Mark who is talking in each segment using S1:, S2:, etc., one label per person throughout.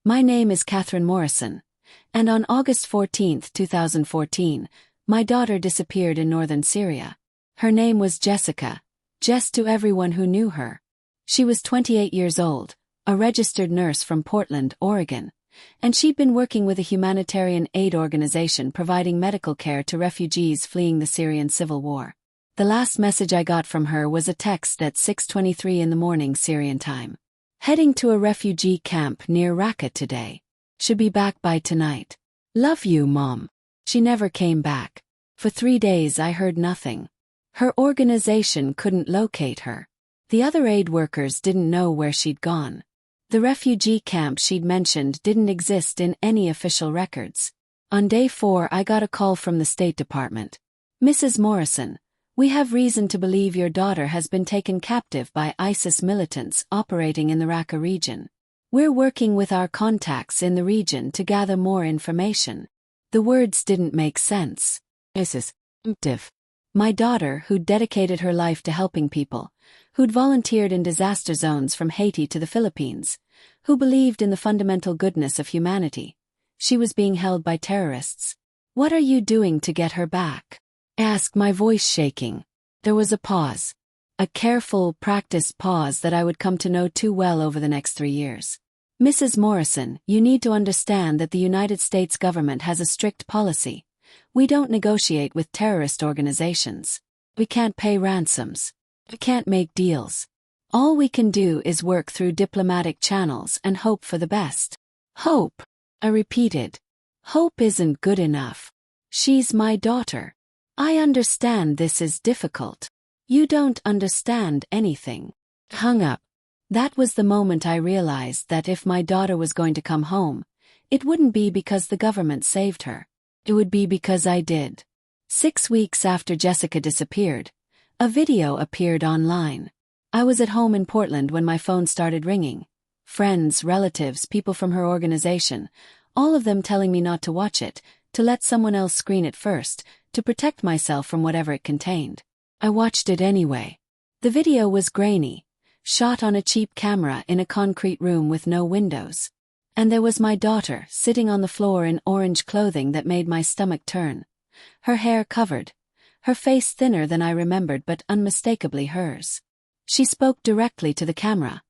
S1: My name is Catherine Morrison, and on August 14, 2014, my daughter disappeared in northern Syria. Her name was Jessica, Jess to everyone who knew her. She was 28 years old, a registered nurse from Portland, Oregon, and she'd been working with a humanitarian aid organization providing medical care to refugees fleeing the Syrian civil war. The last message I got from her was a text at 6:23 in the morning Syrian time. Heading to a refugee camp near Raqqa today. Should be back by tonight. Love you, Mom. She never came back. For 3 days I heard nothing. Her organization couldn't locate her. The other aid workers didn't know where she'd gone. The refugee camp she'd mentioned didn't exist in any official records. On day 4 I got a call from the State Department. Mrs. Morrison, we have reason to believe your daughter has been taken captive by ISIS militants operating in the Raqqa region. We're working with our contacts in the region to gather more information. The words didn't make sense. ISIS. My daughter, who'd dedicated her life to helping people, who'd volunteered in disaster zones from Haiti to the Philippines, who believed in the fundamental goodness of humanity. She was being held by terrorists. What are you doing to get her back? Asked, my voice shaking. There was a pause. A careful, practiced pause that I would come to know too well over the next 3 years. Mrs. Morrison, you need to understand that the United States government has a strict policy. We don't negotiate with terrorist organizations. We can't pay ransoms. We can't make deals. All we can do is work through diplomatic channels and hope for the best. Hope, I repeated. Hope isn't good enough. She's my daughter. I understand this is difficult. You don't understand anything. Hung up. That was the moment I realized that if my daughter was going to come home, it wouldn't be because the government saved her. It would be because I did. 6 weeks after Jessica disappeared, a video appeared online. I was at home in Portland when my phone started ringing. Friends, relatives, people from her organization, all of them telling me not to watch it, to let someone else screen it first, to protect myself from whatever it contained. I watched it anyway. The video was grainy, shot on a cheap camera in a concrete room with no windows. And there was my daughter sitting on the floor in orange clothing that made my stomach turn. Her hair covered, her face thinner than I remembered but unmistakably hers. She spoke directly to the camera,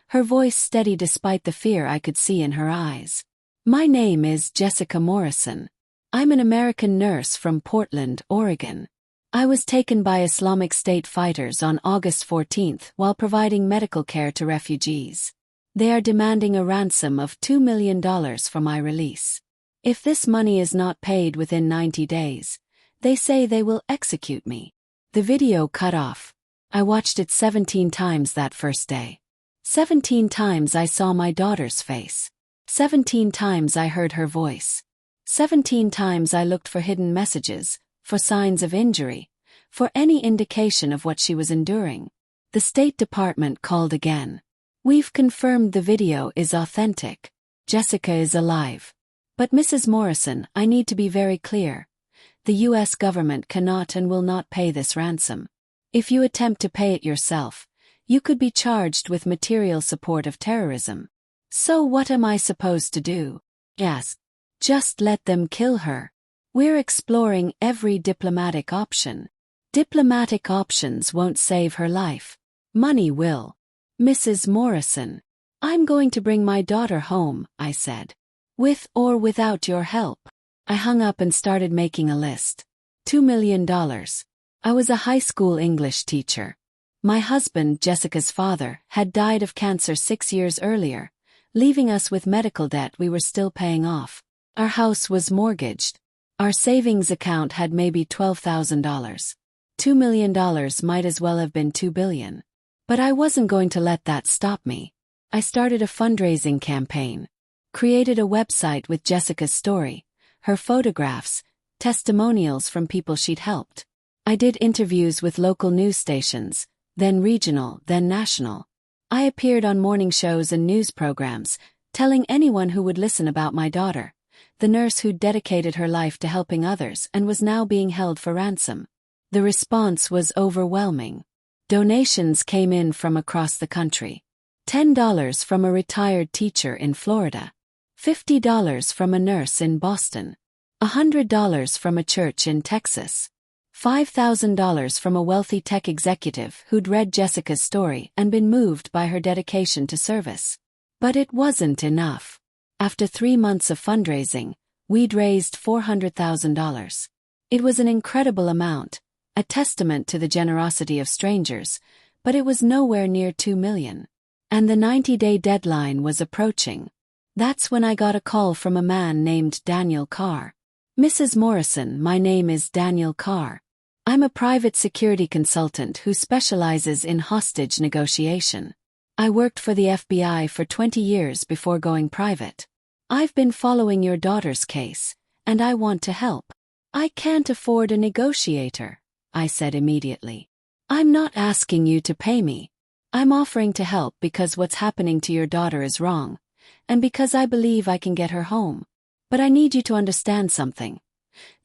S1: her voice steady despite the fear I could see in her eyes. My name is Jessica Morrison. I'm an American nurse from Portland, Oregon. I was taken by Islamic State fighters on August 14th while providing medical care to refugees. They are demanding a ransom of $2 million for my release. If this money is not paid within 90 days, they say they will execute me. The video cut off. I watched it 17 times that first day. 17 times I saw my daughter's face. 17 times I heard her voice. 17 times I looked for hidden messages, for signs of injury, for any indication of what she was enduring. The State Department called again. We've confirmed the video is authentic. Jessica is alive. But Mrs. Morrison, I need to be very clear. The U.S. government cannot and will not pay this ransom. If you attempt to pay it yourself, you could be charged with material support of terrorism. So what am I supposed to do? Asked. Just let them kill her. We're exploring every diplomatic option. Diplomatic options won't save her life. Money will. Mrs. Morrison, I'm going to bring my daughter home, I said. With or without your help. I hung up and started making a list. $2 million. I was a high school English teacher. My husband, Jessica's father, had died of cancer 6 years earlier, leaving us with medical debt we were still paying off. Our house was mortgaged. Our savings account had maybe $12,000. $2 million might as well have been $2 billion. But I wasn't going to let that stop me. I started a fundraising campaign. Created a website with Jessica's story, her photographs, testimonials from people she'd helped. I did interviews with local news stations, then regional, then national. I appeared on morning shows and news programs, telling anyone who would listen about my daughter, the nurse who'd dedicated her life to helping others and was now being held for ransom. The response was overwhelming. Donations came in from across the country. $10 from a retired teacher in Florida. $50 from a nurse in Boston. $100 from a church in Texas. $5,000 from a wealthy tech executive who'd read Jessica's story and been moved by her dedication to service. But it wasn't enough. After 3 months of fundraising, we'd raised $400,000. It was an incredible amount, a testament to the generosity of strangers, but it was nowhere near $2 million. And the 90-day deadline was approaching. That's when I got a call from a man named Daniel Carr. "Mrs. Morrison, my name is Daniel Carr. I'm a private security consultant who specializes in hostage negotiation. I worked for the FBI for 20 years before going private. I've been following your daughter's case, and I want to help. I can't afford a negotiator," I said immediately. "I'm not asking you to pay me. I'm offering to help because what's happening to your daughter is wrong, and because I believe I can get her home. But I need you to understand something.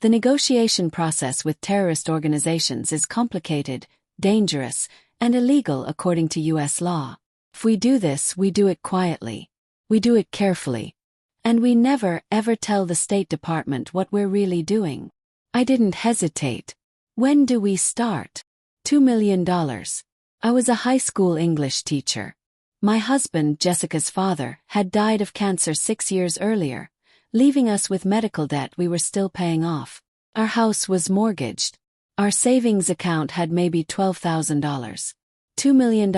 S1: The negotiation process with terrorist organizations is complicated, dangerous, and illegal according to U.S. law. If we do this, we do it quietly. We do it carefully. And we never, ever tell the State Department what we're really doing." I didn't hesitate. "When do we start?" $2 million. I was a high school English teacher. My husband, Jessica's father, had died of cancer 6 years earlier, leaving us with medical debt we were still paying off. Our house was mortgaged. Our savings account had maybe $12,000. $2 million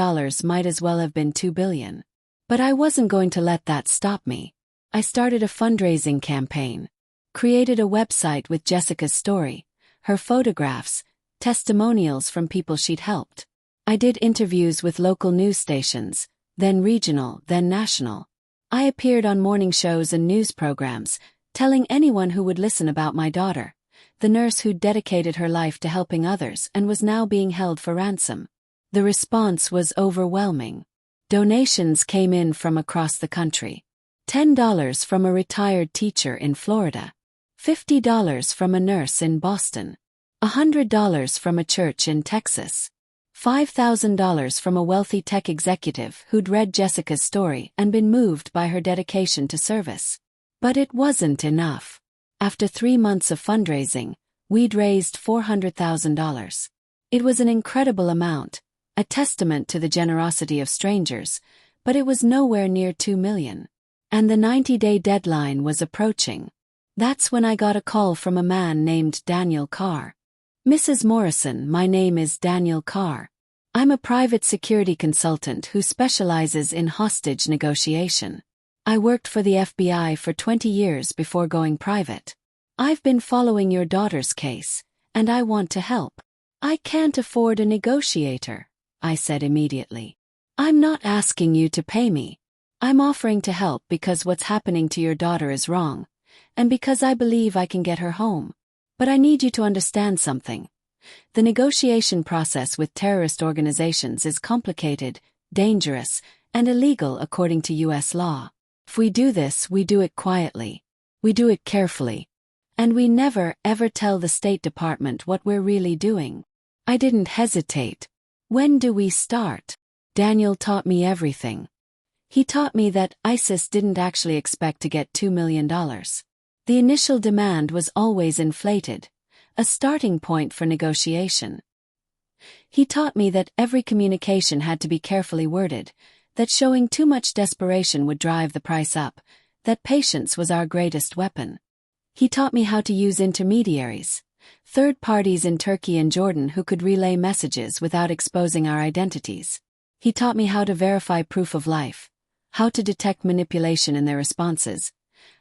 S1: might as well have been $2 billion. But I wasn't going to let that stop me. I started a fundraising campaign, created a website with Jessica's story, her photographs, testimonials from people she'd helped. I did interviews with local news stations, then regional, then national. I appeared on morning shows and news programs, telling anyone who would listen about my daughter, the nurse who'd dedicated her life to helping others and was now being held for ransom. The response was overwhelming. Donations came in from across the country. $10 from a retired teacher in Florida. $50 from a nurse in Boston. $100 from a church in Texas. $5,000 from a wealthy tech executive who'd read Jessica's story and been moved by her dedication to service. But it wasn't enough. After 3 months of fundraising, we'd raised $400,000. It was an incredible amount, a testament to the generosity of strangers, but it was nowhere near $2 million. And the 90-day deadline was approaching. That's when I got a call from a man named Daniel Carr. "Mrs. Morrison, my name is Daniel Carr. I'm a private security consultant who specializes in hostage negotiation. I worked for the FBI for 20 years before going private. I've been following your daughter's case, and I want to help. I can't afford a negotiator," I said immediately. "I'm not asking you to pay me. I'm offering to help because what's happening to your daughter is wrong, and because I believe I can get her home. But I need you to understand something. The negotiation process with terrorist organizations is complicated, dangerous, and illegal according to U.S. law. If we do this, we do it quietly. We do it carefully. And we never, ever tell the State Department what we're really doing." I didn't hesitate. "When do we start?" Daniel taught me everything. He taught me that ISIS didn't actually expect to get $2 million. The initial demand was always inflated, a starting point for negotiation. He taught me that every communication had to be carefully worded, that showing too much desperation would drive the price up, that patience was our greatest weapon. He taught me how to use intermediaries, third parties in Turkey and Jordan who could relay messages without exposing our identities. He taught me how to verify proof of life, how to detect manipulation in their responses,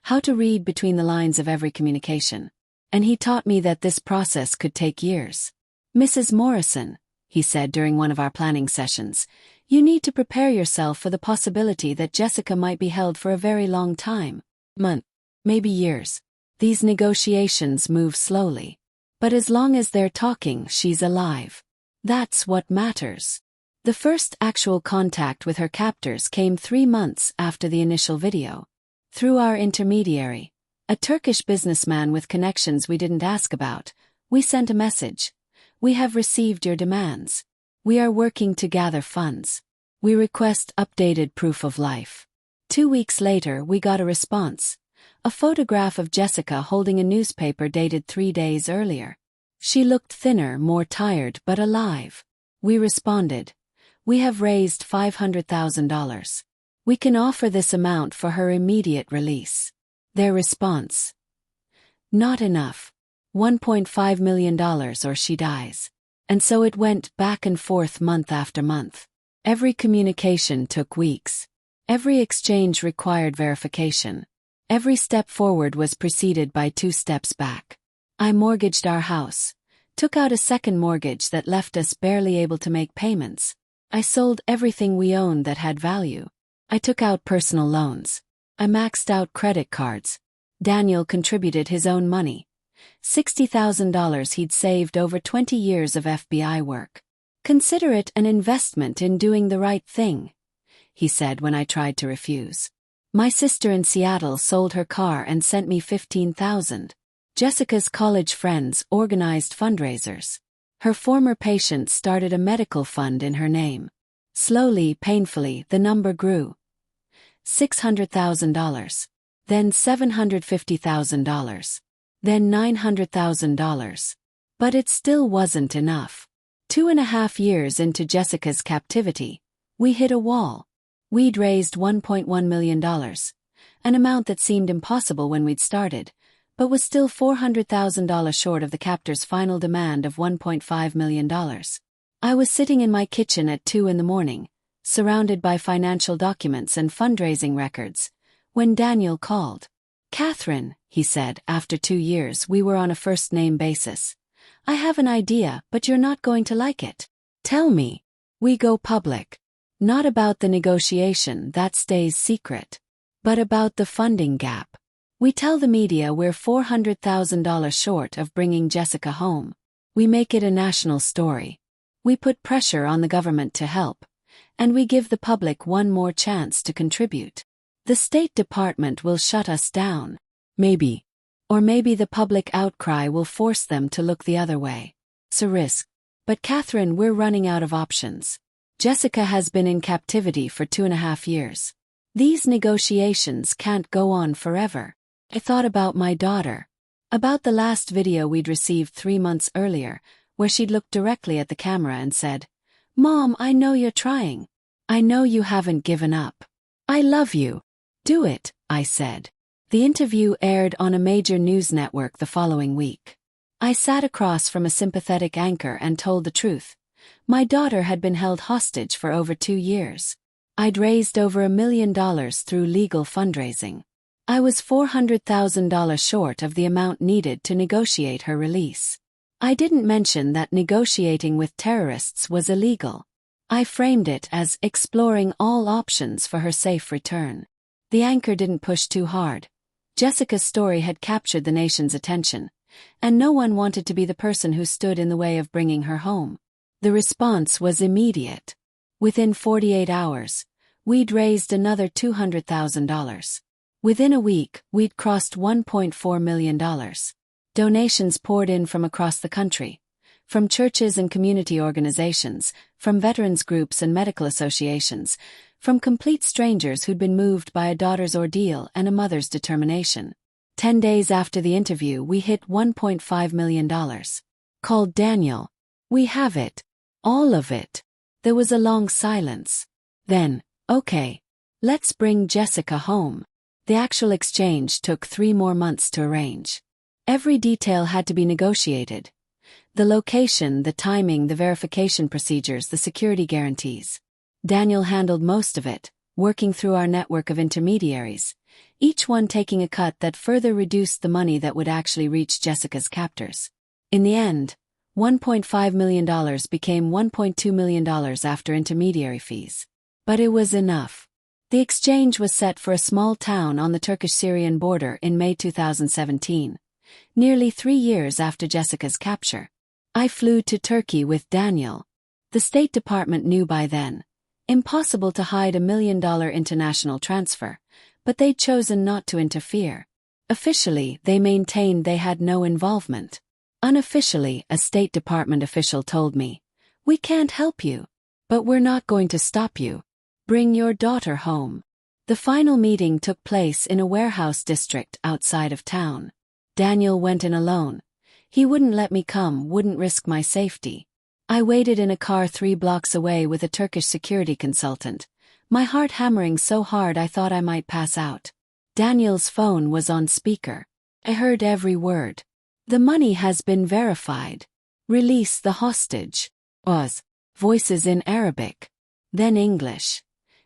S1: how to read between the lines of every communication. And he taught me that this process could take years. "Mrs. Morrison," he said during one of our planning sessions, "you need to prepare yourself for the possibility that Jessica might be held for a very long time. Months, maybe years. These negotiations move slowly. But as long as they're talking, she's alive. That's what matters." The first actual contact with her captors came 3 months after the initial video. Through our intermediary, a Turkish businessman with connections we didn't ask about, we sent a message. "We have received your demands. We are working to gather funds. We request updated proof of life. 2 weeks later, we got a response. A photograph of Jessica holding a newspaper dated 3 days earlier. She looked thinner, more tired, but alive. We responded, "We have raised $500,000. We can offer this amount for her immediate release." Their response, "Not enough. $1.5 million or she dies." And so it went back and forth month after month. Every communication took weeks. Every exchange required verification. Every step forward was preceded by 2 steps back. I mortgaged our house, took out a second mortgage that left us barely able to make payments. I sold everything we owned that had value. I took out personal loans. I maxed out credit cards. Daniel contributed his own money. $60,000 he'd saved over 20 years of FBI work. "Consider it an investment in doing the right thing," he said when I tried to refuse. My sister in Seattle sold her car and sent me $15,000. Jessica's college friends organized fundraisers. Her former patients started a medical fund in her name. Slowly, painfully, the number grew. $600,000. Then $750,000. Then $900,000. But it still wasn't enough. 2.5 years into Jessica's captivity, we hit a wall. We'd raised $1.1 million, an amount that seemed impossible when we'd started, but was still $400,000 short of the captor's final demand of $1.5 million. I was sitting in my kitchen at 2 a.m, surrounded by financial documents and fundraising records, when Daniel called. "Catherine," he said, after 2 years we were on a first-name basis. "I have an idea, but you're not going to like it." "Tell me." "We go public. Not about the negotiation, that stays secret. But about the funding gap. We tell the media we're $400,000 short of bringing Jessica home. We make it a national story. We put pressure on the government to help. And we give the public one more chance to contribute. The State Department will shut us down. Maybe. Or maybe the public outcry will force them to look the other way. It's a risk. But Catherine, we're running out of options. Jessica has been in captivity for 2.5 years. These negotiations can't go on forever." I thought about my daughter. About the last video we'd received 3 months earlier, where she'd looked directly at the camera and said, "Mom, I know you're trying. I know you haven't given up. I love you. Do it," I said. The interview aired on a major news network the following week. I sat across from a sympathetic anchor and told the truth. My daughter had been held hostage for over 2 years. I'd raised over $1 million through legal fundraising. I was $400,000 short of the amount needed to negotiate her release. I didn't mention that negotiating with terrorists was illegal. I framed it as exploring all options for her safe return. The anchor didn't push too hard. Jessica's story had captured the nation's attention, and no one wanted to be the person who stood in the way of bringing her home. The response was immediate. Within 48 hours, we'd raised another $200,000. Within a week, we'd crossed $1.4 million. Donations poured in from across the country, from churches and community organizations, from veterans groups and medical associations, from complete strangers who'd been moved by a daughter's ordeal and a mother's determination. 10 days after the interview, we hit $1.5 million. Called Daniel. "We have it. All of it." There was a long silence. Then, "Okay. Let's bring Jessica home." The actual exchange took 3 more months to arrange. Every detail had to be negotiated. The location, the timing, the verification procedures, the security guarantees. Daniel handled most of it, working through our network of intermediaries, each one taking a cut that further reduced the money that would actually reach Jessica's captors. In the end, $1.5 million became $1.2 million after intermediary fees. But it was enough. The exchange was set for a small town on the Turkish-Syrian border in May 2017, nearly 3 years after Jessica's capture. I flew to Turkey with Daniel. The State Department knew by then. Impossible to hide $1 million international transfer, but they'd chosen not to interfere. Officially, they maintained they had no involvement. Unofficially, a State Department official told me, "We can't help you. But we're not going to stop you. Bring your daughter home." The final meeting took place in a warehouse district outside of town. Daniel went in alone. He wouldn't let me come, wouldn't risk my safety. I waited in a car 3 blocks away with a Turkish security consultant, my heart hammering so hard I thought I might pass out. Daniel's phone was on speaker. I heard every word. The money has been verified. Release the hostage. Was. Voices in Arabic. Then English.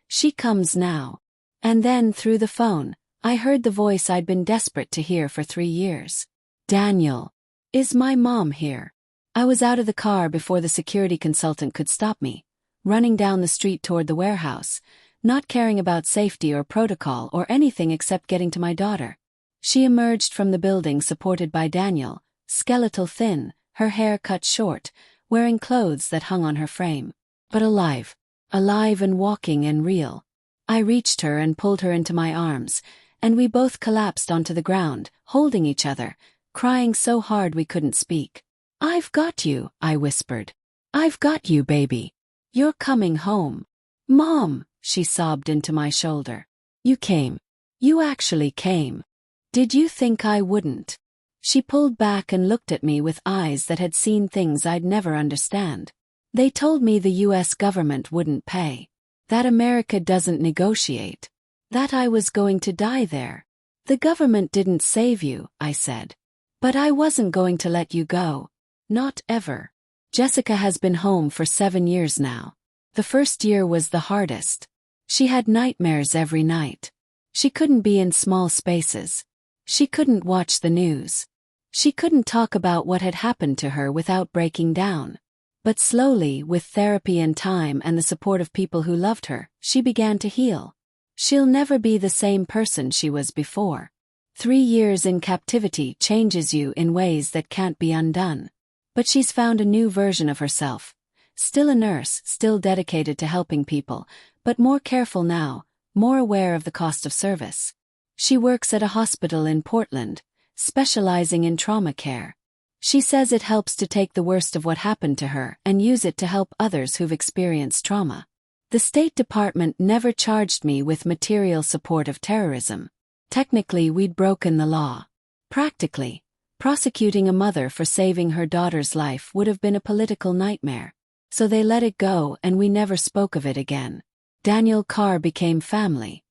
S1: She comes now. And then through the phone, I heard the voice I'd been desperate to hear for 3 years. Daniel. Is my mom here? I was out of the car before the security consultant could stop me, running down the street toward the warehouse, not caring about safety or protocol or anything except getting to my daughter. She emerged from the building supported by Daniel, skeletal thin, her hair cut short, wearing clothes that hung on her frame. But alive. Alive and walking and real. I reached her and pulled her into my arms, and we both collapsed onto the ground, holding each other, crying so hard we couldn't speak. I've got you, I whispered. I've got you, baby. You're coming home. Mom, she sobbed into my shoulder. You came. You actually came. Did you think I wouldn't? She pulled back and looked at me with eyes that had seen things I'd never understand. They told me the U.S. government wouldn't pay. That America doesn't negotiate. That I was going to die there. The government didn't save you, I said. But I wasn't going to let you go. Not ever. Jessica has been home for 7 years now. The first year was the hardest. She had nightmares every night. She couldn't be in small spaces. She couldn't watch the news. She couldn't talk about what had happened to her without breaking down. But slowly, with therapy and time and the support of people who loved her, she began to heal. She'll never be the same person she was before. 3 years in captivity changes you in ways that can't be undone. But she's found a new version of herself. Still a nurse, still dedicated to helping people, but more careful now, more aware of the cost of service. She works at a hospital in Portland, specializing in trauma care. She says it helps to take the worst of what happened to her and use it to help others who've experienced trauma. The State Department never charged me with material support of terrorism. Technically, we'd broken the law. Practically, prosecuting a mother for saving her daughter's life would have been a political nightmare. So they let it go and we never spoke of it again. Daniel Carr became family.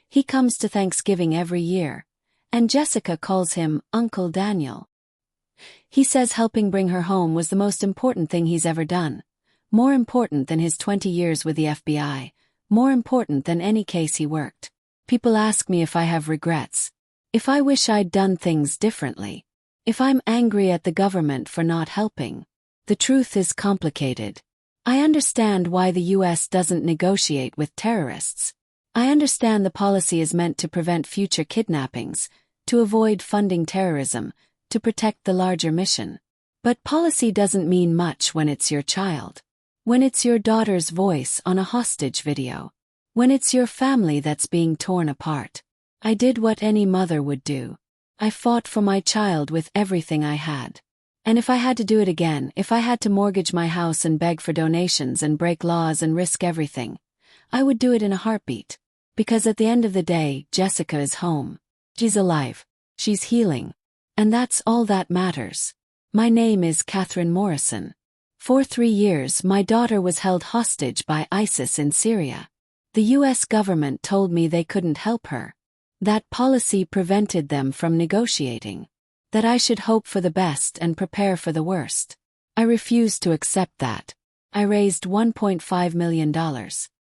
S1: He comes to Thanksgiving every year, and Jessica calls him Uncle Daniel. He says helping bring her home was the most important thing he's ever done. More important than his 20 years with the FBI. More important than any case he worked. People ask me if I have regrets. If I wish I'd done things differently. If I'm angry at the government for not helping. The truth is complicated. I understand why the U.S. doesn't negotiate with terrorists. I understand the policy is meant to prevent future kidnappings, to avoid funding terrorism, to protect the larger mission. But policy doesn't mean much when it's your child. When it's your daughter's voice on a hostage video. When it's your family that's being torn apart. I did what any mother would do. I fought for my child with everything I had. And if I had to do it again, if I had to mortgage my house and beg for donations and break laws and risk everything, I would do it in a heartbeat. Because at the end of the day, Jessica is home. She's alive. She's healing. And that's all that matters. My name is Catherine Morrison. For 3 years, my daughter was held hostage by ISIS in Syria. The U.S. government told me they couldn't help her. That policy prevented them from negotiating. That I should hope for the best and prepare for the worst. I refused to accept that. I raised $1.5 million.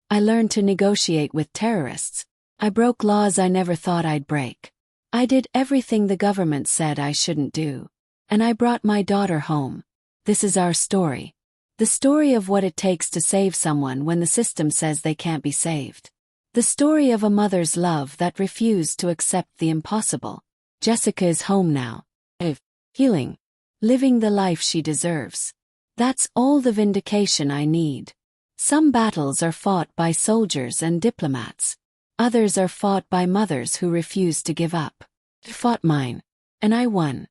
S1: I learned to negotiate with terrorists. I broke laws I never thought I'd break. I did everything the government said I shouldn't do. And I brought my daughter home. This is our story. The story of what it takes to save someone when the system says they can't be saved. The story of a mother's love that refused to accept the impossible. Jessica is home now. Healing. Living the life she deserves. That's all the vindication I need. Some battles are fought by soldiers and diplomats. Others are fought by mothers who refuse to give up. I fought mine. And I won.